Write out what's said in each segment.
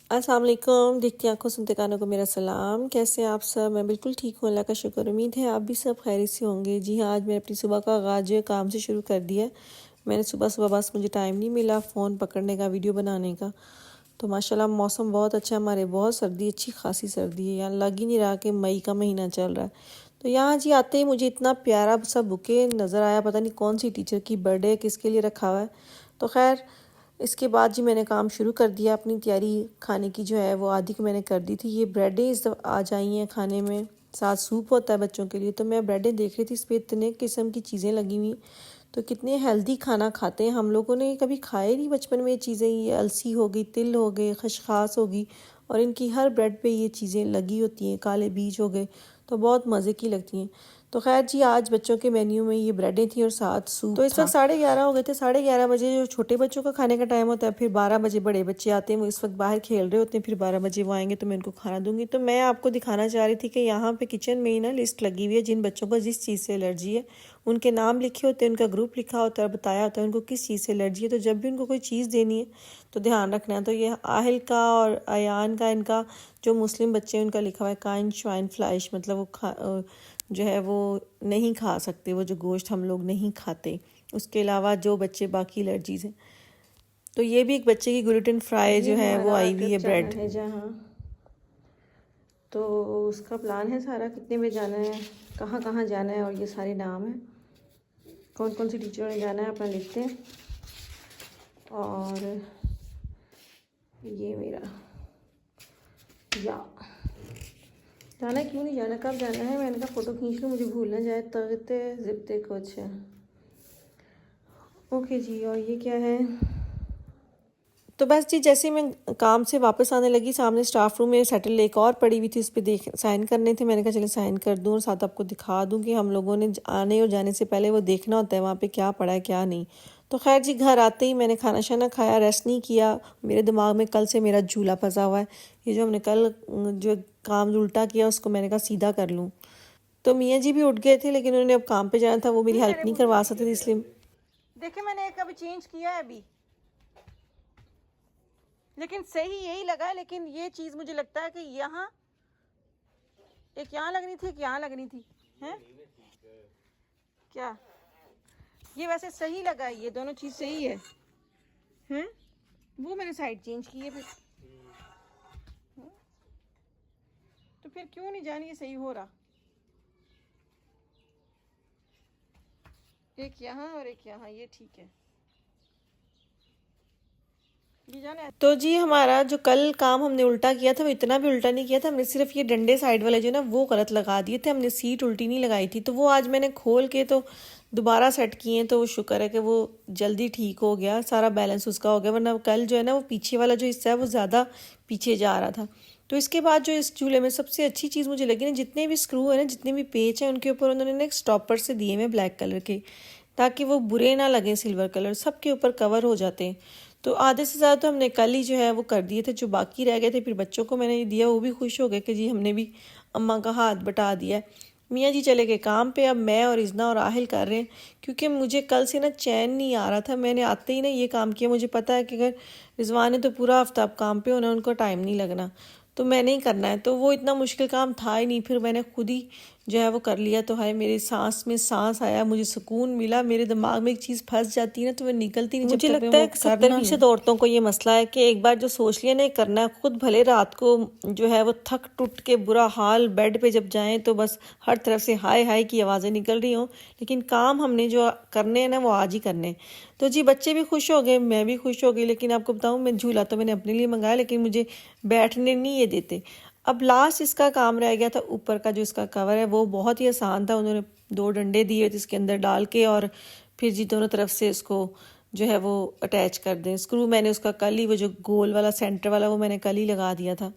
अस्सलाम वालेकुम। देखती आंखों सुनते कानों को मेरा सलाम। कैसे हैं आप सब? मैं बिल्कुल ठीक हूँ, अल्लाह का शुक्र। उम्मीद है आप भी सब खैरियत से होंगे। जी हाँ, आज मैंने अपनी सुबह का आगाज़ जो है काम से शुरू कर दिया है। मैंने सुबह सुबह बस मुझे टाइम नहीं मिला फ़ोन पकड़ने का, वीडियो बनाने का। तो माशाल्लाह मौसम बहुत अच्छा है हमारे, बहुत सर्दी, अच्छी खासी सर्दी है। यहाँ लग ही नहीं रहा कि मई का महीना चल रहा है। तो यहाँ जी आते ही मुझे इतना प्यारा सा बुके नज़र आया, पता नहीं कौन सी टीचर की बर्थडे किसके लिए रखा हुआ है। तो खैर इसके बाद जी मैंने काम शुरू कर दिया। अपनी तैयारी खाने की जो है वो आधी की मैंने कर दी थी। ये ब्रेडें इस आज आई हैं खाने में, साथ सूप होता है बच्चों के लिए। तो मैं ब्रेडें देख रही थी, इस पर इतने किस्म की चीज़ें लगी हुई। तो कितने हेल्दी खाना खाते हैं हम लोगों ने कभी खाए नहीं बचपन में ये चीज़ें। ये अलसी हो गई, तिल हो गए, खसखस होगी, और इनकी हर ब्रेड पे ये चीज़ें लगी होती हैं। काले बीज हो गए, तो बहुत मज़े की लगती हैं। तो खैर जी आज बच्चों के मेन्यू में ये ब्रेडें थी और साथ सूप। तो इस वक्त 11:30 हो गए थे। 11:30 जो छोटे बच्चों का खाने का टाइम होता है, फिर 12 बड़े बच्चे आते हैं, वो इस वक्त बाहर खेल रहे होते हैं। फिर 12 वो आएंगे तो मैं उनको खाना दूंगी। तो मैं आपको दिखाना चाह रही थी कि यहाँ पे किचन में ही ना लिस्ट लगी हुई है, जिन बच्चों को जिस चीज़ से एलर्जी है उनके नाम लिखे होते हैं, उनका ग्रुप लिखा होता है, बताया होता है उनको किस चीज़ से एलर्जी है। तो जब भी उनको कोई चीज़ देनी है तो ध्यान रखना है। तो ये आहिल का और अयान का, इनका जो मुस्लिम बच्चे हैं उनका लिखा हुआ है काइन श्वाइन फ्लाइश, मतलब वो जो है वो नहीं खा सकते, वो जो गोश्त हम लोग नहीं खाते। उसके अलावा जो बच्चे बाकी एलर्जीज हैं। तो ये भी एक बच्चे की ग्लूटेन फ्राई जो है वो आई हुई है ब्रेड है जहाँ। तो उसका प्लान है सारा, कितने बजे जाना है, कहाँ कहाँ जाना है, और ये सारे नाम हैं, कौन कौन सी टीचरों ने जाना है अपना लिखते हैं। और ये मेरा या जाना है, क्यों नहीं जाना, कब जाना है, मैंने कहा फ़ोटो खींच लूँ, मुझे भूल ना जाए। तगते ज़िप्ते कुछ है। ओके जी, और ये क्या है। तो बस जी जैसे मैं काम से वापस आने लगी, सामने स्टाफ रूम में सेटल एक और पड़ी हुई थी, उस पर देख साइन करने थे। मैंने कहा चले साइन कर दूँ और साथ आपको दिखा दूँ कि हम लोगों ने आने और जाने से पहले वो देखना होता है वहाँ पे क्या पड़ा है क्या नहीं। तो खैर जी घर आते ही मैंने खाना शाना खाया, रेस्ट नहीं किया। मेरे दिमाग में कल से मेरा झूला फंसा हुआ है। ये जो हमने कल जो काम उल्टा किया उसको मैंने कहा सीधा कर लूँ। तो मियाँ जी भी उठ गए थे, लेकिन उन्होंने अब काम पे जाना था, वो मेरी हेल्प नहीं करवा सकते थे, इसलिए देखिए मैंने एक अभी चेंज किया है अभी, लेकिन सही यही लगा है। लेकिन ये चीज़ मुझे लगता है कि यहाँ एक यहाँ लगनी थी, एक यहाँ लगनी थी, हैं क्या? ये वैसे सही लगा है, ये दोनों चीज़ सही है, हैं? वो मैंने साइड चेंज की है फिर। तो फिर क्यों नहीं जानी, ये सही हो रहा। एक यहाँ और एक यहाँ, ये ठीक है। तो जी हमारा जो कल काम हमने उल्टा किया था वो इतना भी उल्टा नहीं किया था। हमने सिर्फ ये डंडे साइड वाले जो ना वो गलत लगा दिए थे, हमने सीट उल्टी नहीं लगाई थी। तो वो आज मैंने खोल के तो दोबारा सेट किए, तो वो शुक्र है कि वो जल्दी ठीक हो गया, सारा बैलेंस उसका हो गया। वरना कल जो है ना वो पीछे वाला जो हिस्सा है वो ज़्यादा पीछे जा रहा था। तो इसके बाद जो इस चूल्हे में सबसे अच्छी चीज़ मुझे लगी ना, जितने भी स्क्रू है ना, जितने भी पेच हैं, उनके ऊपर उन्होंने एक स्टॉपर से दिए हुए ब्लैक कलर के, ताकि वो बुरे ना लगें। सिल्वर कलर सबके ऊपर कवर हो जाते हैं। तो आधे से ज़्यादा तो हमने कल ही जो है वो कर दिए थे, जो बाकी रह गए थे फिर बच्चों को मैंने दिया। वो भी खुश हो गए कि जी हमने भी अम्मा का हाथ बटा दिया है। मियाँ जी चले गए काम पे, अब मैं और इज़ना और आहिल कर रहे हैं, क्योंकि मुझे कल से ना चैन नहीं आ रहा था। मैंने आते ही ना ये काम किया। मुझे पता है कि अगर रिजवान ने तो पूरा हफ्ता अब काम पे होना, उनको टाइम नहीं लगना, तो मैंने ही करना है। तो वो इतना मुश्किल काम था ही नहीं, फिर मैंने खुद ही जो है वो कर लिया। तो है मेरी सांस में सांस आया, मुझे सुकून मिला। मेरे दिमाग में एक चीज़ फंस जाती है ना तो वो निकलती नहीं। मुझे लगता है 70% औरतों को ये मसला है कि एक बार जो सोच लिया ना करना है, खुद भले रात को जो है वो थक टूट के बुरा हाल बेड पे जब जाएं तो बस हर तरफ से हाय हाय की आवाज़ें निकल रही हों, लेकिन काम हमने जो करने हैं ना वो आज ही करने हैं। तो जी बच्चे भी खुश हो गए, मैं भी खुश हो गई। लेकिन आपको बताऊँ, मैं झूला तो मैंने अपने लिए मंगाया, लेकिन मुझे बैठने नहीं ये देते। अब लास्ट इसका काम रह गया था, ऊपर का जो इसका कवर है वो बहुत ही आसान था। उन्होंने 2 डंडे दिए थे इसके अंदर डाल के, और फिर जी दोनों तरफ से इसको जो है वो अटैच कर दें। स्क्रू मैंने उसका कल ही, वो जो गोल वाला सेंटर वाला, वो मैंने कल ही लगा दिया था।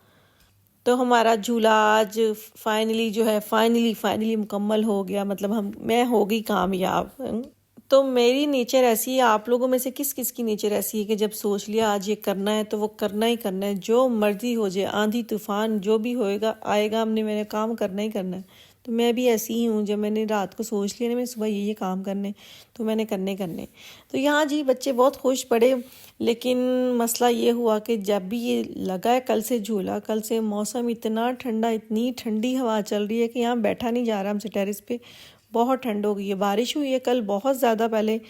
तो हमारा झूला आज फाइनली जो है फाइनली मुकम्मल हो गया। मतलब मैं हो गई कामयाब। तो मेरी नेचर ऐसी है, आप लोगों में से किस किस की नेचर ऐसी है कि जब सोच लिया आज ये करना है तो वो करना ही करना है, जो मर्जी हो जाए, आंधी तूफान जो भी होएगा आएगा, मैंने काम करना ही करना है। तो मैं भी ऐसी ही हूँ, जब मैंने रात को सोच लिया ना मैं सुबह ये काम करने, तो मैंने करने। तो यहाँ जी बच्चे बहुत खुश पड़े, लेकिन मसला ये हुआ कि जब भी ये लगा है कल से झूला, कल से मौसम इतना ठंडा, इतनी ठंडी हवा चल रही है कि यहाँ बैठा नहीं जा रहा हमसे टेरेस पे। बहुत ठंड हो गई है, बारिश हुई है कल बहुत ज़्यादा पहले,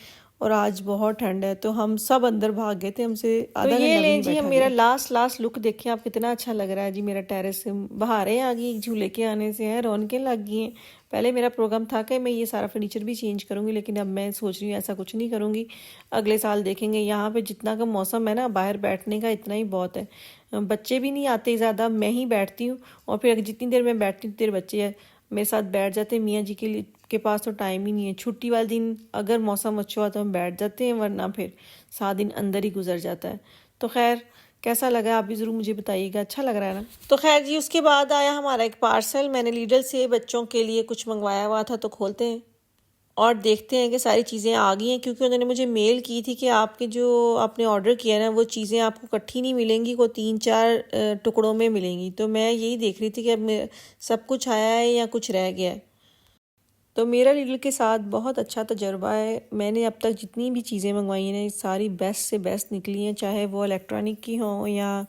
और आज बहुत ठंड है, तो हम सब अंदर भाग गए थे, हमसे आधा घंटा भी नहीं बैठा गया। मेरा लास्ट लुक देखें आप, कितना अच्छा लग रहा है जी मेरा टेरेस से। बहारें आ गई झूले के आने से, हैं रौनकें लग गई हैं। पहले मेरा प्रोग्राम था कि मैं ये सारा फर्नीचर भी चेंज करूँगी, लेकिन अब मैं सोच रही हूँ ऐसा कुछ नहीं करूँगी, अगले साल देखेंगे। यहाँ पे जितना का मौसम है ना, बाहर बैठने का इतना ही बहुत है। बच्चे भी नहीं आते ज़्यादा, मैं ही बैठती हूँ, और फिर जितनी देर मैं बैठती हूँ देर बच्चे मेरे साथ बैठ जाते हैं। मियाँ जी के पास तो टाइम ही नहीं है। छुट्टी वाले दिन अगर मौसम अच्छा हुआ तो हम बैठ जाते हैं, वरना फिर 7 दिन अंदर ही गुजर जाता है। तो खैर, कैसा लगा आप भी ज़रूर मुझे बताइएगा, अच्छा लग रहा है ना। तो खैर जी, उसके बाद आया हमारा एक पार्सल, मैंने लीडल से बच्चों के लिए कुछ मंगवाया हुआ था, तो खोलते हैं और देखते हैं कि सारी चीज़ें आ गई हैं, क्योंकि उन्होंने मुझे मेल की थी कि आपके जो आपने ऑर्डर किया ना, वो चीज़ें आपको इकट्ठी नहीं मिलेंगी, को 3-4 टुकड़ों में मिलेंगी। तो मैं यही देख रही थी कि अब सब कुछ आया है या कुछ रह गया है। तो मेरा लीडल के साथ बहुत अच्छा तजर्बा है। मैंने अब तक जितनी भी चीज़ें मंगवाई हैं सारी बेस्ट से बेस्ट निकली हैं, चाहे वो इलेक्ट्रॉनिक की हों या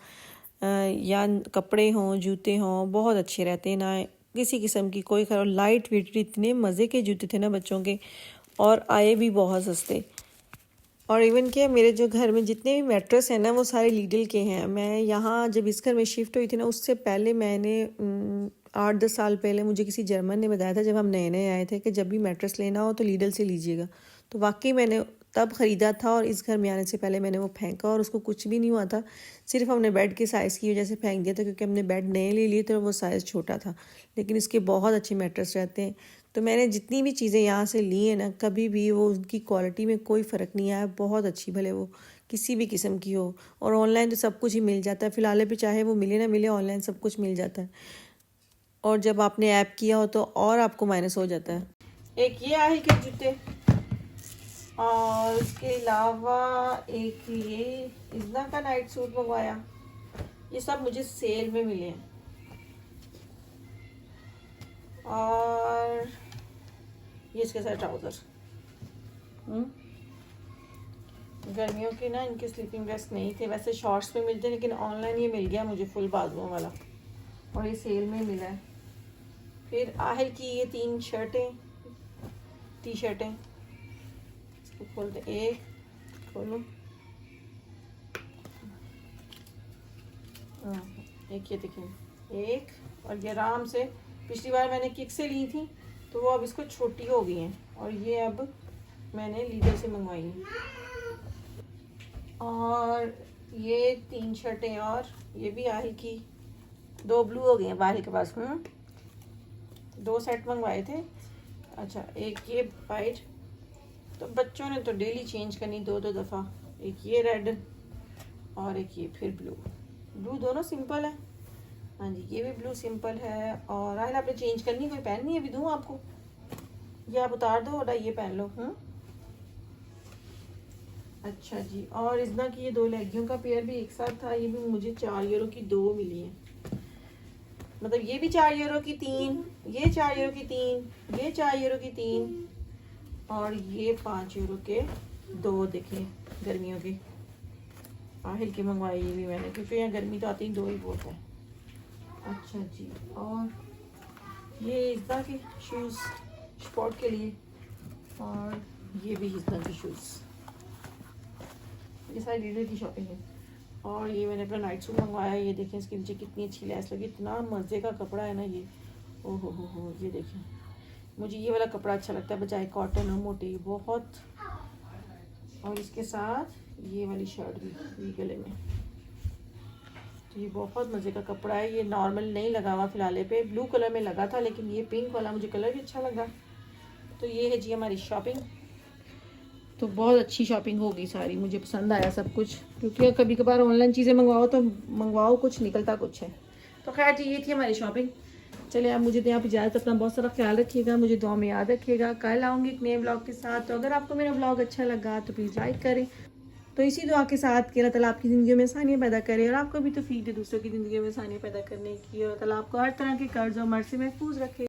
कपड़े हों, जूते हों, बहुत अच्छे रहते हैं ना, किसी किस्म की कोई खराब। लाइट वेट, इतने मज़े के जूते थे ना बच्चों के, और आए भी बहुत सस्ते। और इवन कि मेरे जो घर में जितने भी मैट्रेस हैं ना, वो सारे लीडल के हैं। मैं यहाँ जब इस घर में शिफ्ट हुई थी ना, उससे पहले मैंने 8-10 साल पहले मुझे किसी जर्मन ने बताया था, जब हम नए नए आए थे, कि जब भी मैट्रेस लेना हो तो लीडल से लीजिएगा। तो वाकई मैंने तब ख़रीदा था, और इस घर में आने से पहले मैंने वो फेंका, और उसको कुछ भी नहीं हुआ था। सिर्फ हमने बेड के साइज़ की वजह से फेंक दिया था, क्योंकि हमने बेड नए ले लिए थे और वो साइज़ छोटा था। लेकिन इसके बहुत अच्छे मैट्रेस रहते हैं। तो मैंने जितनी भी चीज़ें यहाँ से ली हैं ना, कभी भी वो उनकी क्वालिटी में कोई फ़र्क नहीं आया। बहुत अच्छी, भले वो किसी भी किस्म की हो। और ऑनलाइन तो सब कुछ ही मिल जाता है फ़िलहाल पे, चाहे वो मिले ना मिले, ऑनलाइन सब कुछ मिल जाता है। और जब आपने ऐप किया हो तो और आपको माइनस हो जाता है। एक ये आहे के जूते, और इसके अलावा एक ये इज़्ना का नाइट सूट मंगवाया। ये सब मुझे सेल में मिले हैं। और ये इसके साथ ट्राउज़र, गर्मियों के ना इनके स्लीपिंग ड्रेस नहीं थे, वैसे शॉर्ट्स में मिलते हैं, लेकिन ऑनलाइन ये मिल गया मुझे फुल बाजुओं वाला, और ये सेल में मिला है। फिर आहिर की ये 3 टी शर्टें, इसको खोलते, एक खोलो, एक ये देखिए, एक, और ये आराम से, पिछली बार मैंने किक से ली थी, तो वो अब इसको छोटी हो गई हैं, और ये अब मैंने लीडर से मंगवाई हैं। और ये 3 शर्टें, और ये भी आही की 2 ब्लू हो गई हैं बाहिर के पास। 2 सेट मंगवाए थे। अच्छा, एक ये वाइट, तो बच्चों ने तो डेली चेंज करनी 2-2 दफ़ा। एक ये रेड, और एक ये फिर ब्लू दोनों सिंपल है। हाँ जी, ये भी ब्लू सिंपल है। और आहिल आपने चेंज करनी, कोई पहननी है? अभी दूँ आपको, ये आप उतार दो और ये पहन लो। अच्छा जी, और इज़्ना की ये 2 लेगियों का पेयर भी एक साथ था, ये भी मुझे 4 यूरो की 2 मिली हैं। मतलब ये भी 4 यूरो की 3, ये 4 यूरो की 3, ये 4 यूरो की 3, और ये 5 यूरो के 2 देखें गर्मियों के। आहिल के मंगवाए ये भी मैंने, क्योंकि यहाँ गर्मी तो आती ही 2 ही बहुत है। अच्छा जी, और ये इज़्ना के शूज़ स्पोर्ट के लिए, और ये भी इज़्ना के शूज़। ये सारी लीडर की शॉपिंग है। और ये मैंने अपना नाइट सूट मंगवाया, ये देखें इसके नीचे कितनी अच्छी लेस लगी, इतना मज़े का कपड़ा है ना ये। ओहो हो, ये देखें, मुझे ये वाला कपड़ा अच्छा लगता है, बजाय कॉटन और मोटी बहुत। और इसके साथ ये वाली शर्ट भी गले में, तो ये बहुत मज़े का कपड़ा है। ये नॉर्मल नहीं लगा हुआ फिलहाल पे, ब्लू कलर में लगा था, लेकिन ये पिंक वाला मुझे कलर भी अच्छा लगा। तो ये है जी हमारी शॉपिंग। तो बहुत अच्छी शॉपिंग हो गई सारी, मुझे पसंद आया सब कुछ, क्योंकि कभी कभार ऑनलाइन चीज़ें मंगवाओ तो मंगवाओ कुछ, निकलता कुछ है। तो खैर जी, ये थी हमारी शॉपिंग। चलिए आप मुझे यहाँ पर इजाज़त, अपना बहुत सारा ख्याल रखिएगा, मुझे दुआ में याद रखिएगा। कल आऊँगी एक नए ब्लॉग के साथ। तो अगर आपको मेरा ब्लॉग अच्छा लगा तो प्लीज़ लाइक करें। तो इसी दुआ के साथ कि अल्लाह ताला आपकी ज़िंदगी में आसानियाँ पैदा करे, और आपको भी तौफीक दे दूसरों की ज़िंदगी में आसानियाँ पैदा करने की, और ताला आपको हर तरह के कर्ज और मर्ज़ से महफूज रखे।